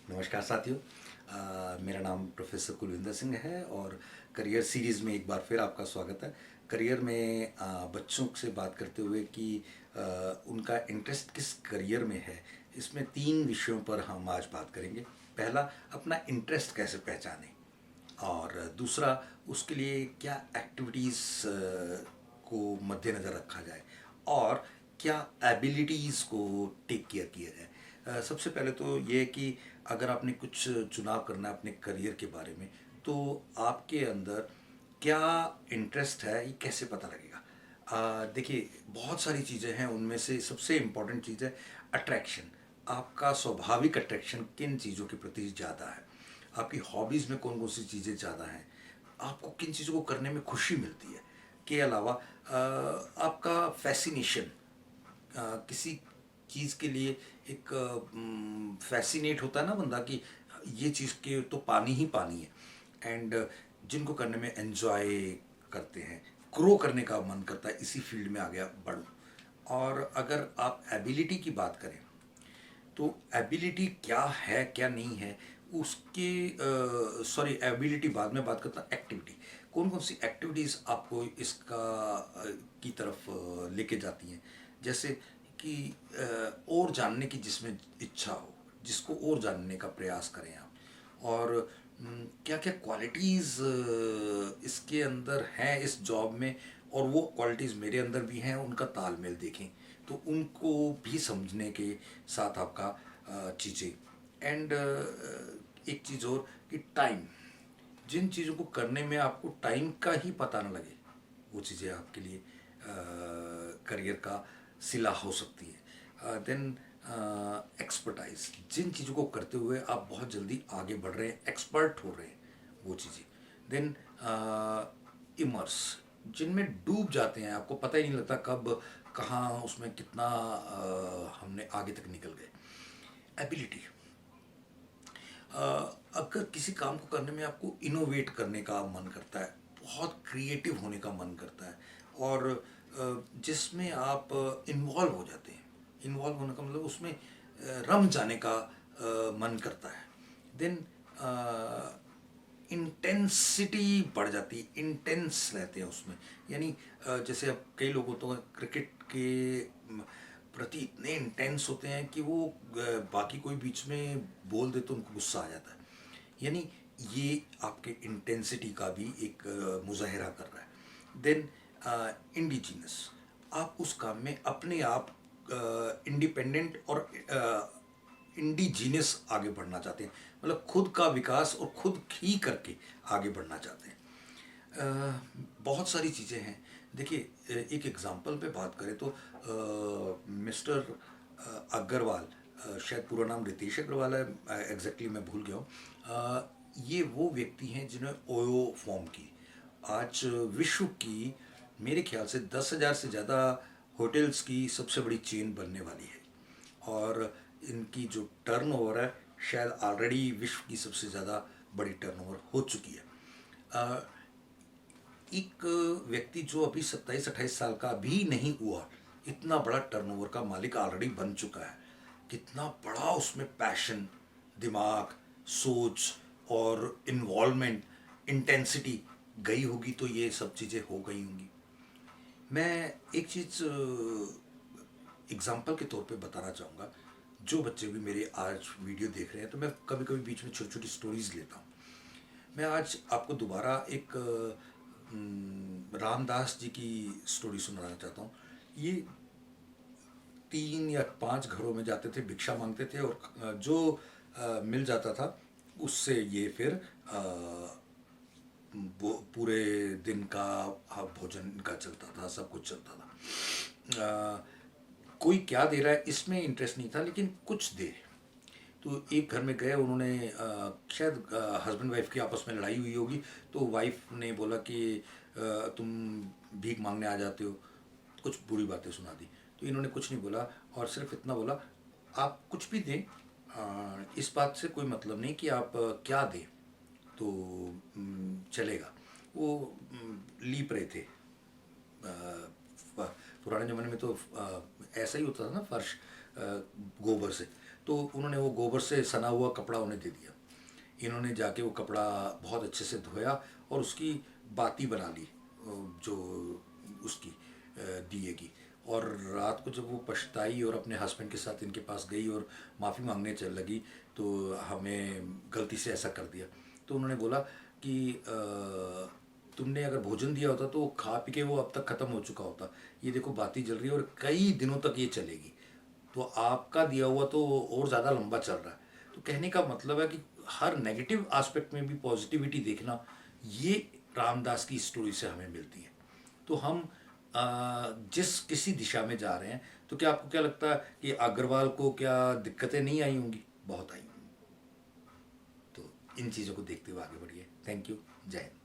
नमस्कार साथियों। मेरा नाम प्रोफेसर कुलविंदर सिंह है और करियर सीरीज़ में एक बार फिर आपका स्वागत है। करियर में बच्चों से बात करते हुए कि उनका इंटरेस्ट किस करियर में है, इसमें तीन विषयों पर हम आज बात करेंगे। पहला, अपना इंटरेस्ट कैसे पहचानें, और दूसरा, उसके लिए क्या एक्टिविटीज़ को मद्देनज़र रखा जाए, और क्या एबिलिटीज़ को टेक केयर किया जाए। सबसे पहले तो ये कि अगर आपने कुछ चुनाव करना है अपने करियर के बारे में, तो आपके अंदर क्या इंटरेस्ट है ये कैसे पता लगेगा। देखिए, बहुत सारी चीज़ें हैं, उनमें से सबसे इम्पोर्टेंट चीज़ है अट्रैक्शन। आपका स्वाभाविक अट्रैक्शन किन चीज़ों के प्रति ज़्यादा है, आपकी हॉबीज़ में कौन कौन सी चीज़ें ज़्यादा हैं, आपको किन चीज़ों को करने में खुशी मिलती है, के अलावा आपका फैसिनेशन, किसी चीज़ के लिए एक फैसिनेट होता है ना बंदा कि ये चीज़ के तो पानी ही पानी है, एंड जिनको करने में एन्जॉय करते हैं, ग्रो करने का मन करता है, इसी फील्ड में आ गया बढ़ूँ। और अगर आप एबिलिटी की बात करें, तो एबिलिटी क्या है क्या नहीं है, उसके सॉरी, एबिलिटी बाद में बात करता, एक्टिविटी कौन कौन सी एक्टिविटीज़ आपको इसका की तरफ लेके जाती हैं। जैसे कि और जानने की जिसमें इच्छा हो, जिसको और जानने का प्रयास करें आप, और क्या क्या क्वालिटीज़ इसके अंदर हैं इस जॉब में, और वो क्वालिटीज़ मेरे अंदर भी हैं, उनका तालमेल देखें, तो उनको भी समझने के साथ आपका चीज़ें। एंड एक चीज़ और कि टाइम, जिन चीज़ों को करने में आपको टाइम का ही पता न लगे, वो चीज़ें आपके लिए करियर का सिला हो सकती है। देन एक्सपर्टाइज, जिन चीज़ों को करते हुए आप बहुत जल्दी आगे बढ़ रहे हैं, एक्सपर्ट हो रहे हैं, वो चीज़ें। देन इमर्स, जिनमें डूब जाते हैं, आपको पता ही नहीं लगता कब कहाँ उसमें कितना हमने आगे तक निकल गए। एबिलिटी, अगर किसी काम को करने में आपको इनोवेट करने का मन करता है, बहुत क्रिएटिव होने का मन करता है, और जिसमें आप इन्वॉल्व हो जाते हैं, इन्वॉल्व होने का मतलब उसमें रम जाने का मन करता है, देन इंटेंसिटी बढ़ जाती है, इंटेंस रहते हैं उसमें। यानी जैसे अब कई लोग तो क्रिकेट के प्रति इतने इंटेंस होते हैं कि वो बाकी कोई बीच में बोल दे तो उनको गुस्सा आ जाता है। यानी ये आपके इंटेंसिटी का भी एक मुजाहरा कर रहा है। देन इंडिजिनस, आप उस काम में अपने आप इंडिपेंडेंट और इंडिजीनियस आगे बढ़ना चाहते हैं, मतलब खुद का विकास और खुद ही करके आगे बढ़ना चाहते हैं। बहुत सारी चीज़ें हैं। देखिए, एक एग्ज़ाम्पल पे बात करें तो मिस्टर अग्रवाल, शायद पूरा नाम रितेश अग्रवाल है, एग्जैक्टली मैं भूल गया हूँ। ये वो व्यक्ति हैं जिन्होंने ओयो फॉर्म की। आज विश्व की मेरे ख्याल से 10,000 से ज़्यादा होटल्स की सबसे बड़ी चेन बनने वाली है, और इनकी जो टर्नओवर है, शायद ऑलरेडी विश्व की सबसे ज़्यादा बड़ी टर्नओवर हो चुकी है। एक व्यक्ति जो अभी 27-28 साल का भी नहीं हुआ, इतना बड़ा टर्नओवर का मालिक ऑलरेडी बन चुका है। कितना बड़ा उसमें पैशन, दिमाग, सोच और इन्वॉल्वमेंट, इंटेंसिटी गई होगी, तो ये सब चीज़ें हो गई होंगी। मैं एक चीज़ एग्जाम्पल के तौर पे बताना चाहूँगा। जो बच्चे भी मेरे आज वीडियो देख रहे हैं, तो मैं कभी कभी बीच में छोटी छोटी स्टोरीज लेता हूँ। मैं आज आपको दोबारा एक रामदास जी की स्टोरी सुनाना चाहता हूँ। ये 3 या 5 घरों में जाते थे, भिक्षा मांगते थे, और जो मिल जाता था उससे ये फिर पूरे दिन का भोजन इनका चलता था, सब कुछ चलता था। कोई क्या दे रहा है इसमें इंटरेस्ट नहीं था, लेकिन कुछ दे। तो एक घर में गए उन्होंने, शायद हस्बैंड वाइफ की आपस में लड़ाई हुई होगी, तो वाइफ ने बोला कि तुम भीख मांगने आ जाते हो, कुछ बुरी बातें सुना दी। तो इन्होंने कुछ नहीं बोला, और सिर्फ इतना बोला, आप कुछ भी दें, इस बात से कोई मतलब नहीं कि आप क्या दें, तो चलेगा। वो लीप रहे थे। पुराने ज़माने में तो ऐसा ही होता था ना, फर्श गोबर से। तो उन्होंने वो गोबर से सना हुआ कपड़ा उन्हें दे दिया। इन्होंने जाके वो कपड़ा बहुत अच्छे से धोया और उसकी बाती बना ली, जो उसकी दिए की। और रात को जब वो पछताई और अपने हस्बैंड के साथ इनके पास गई और माफ़ी मांगने चल लगी, तो हमें गलती से ऐसा कर दिया। तो उन्होंने बोला कि तुमने अगर भोजन दिया होता तो वो खा पी के वो अब तक ख़त्म हो चुका होता। ये देखो बाती जल रही है और कई दिनों तक ये चलेगी, तो आपका दिया हुआ तो और ज़्यादा लंबा चल रहा है। तो कहने का मतलब है कि हर नेगेटिव एस्पेक्ट में भी पॉजिटिविटी देखना, ये रामदास की स्टोरी से हमें मिलती है। तो हम जिस किसी दिशा में जा रहे हैं, तो क्या आपको क्या लगता है कि अग्रवाल को क्या दिक्कतें नहीं आई होंगी? बहुत आई होंगी। तो इन चीज़ों को देखते हुए आगे बढ़िए। Thank you. जय हिंद।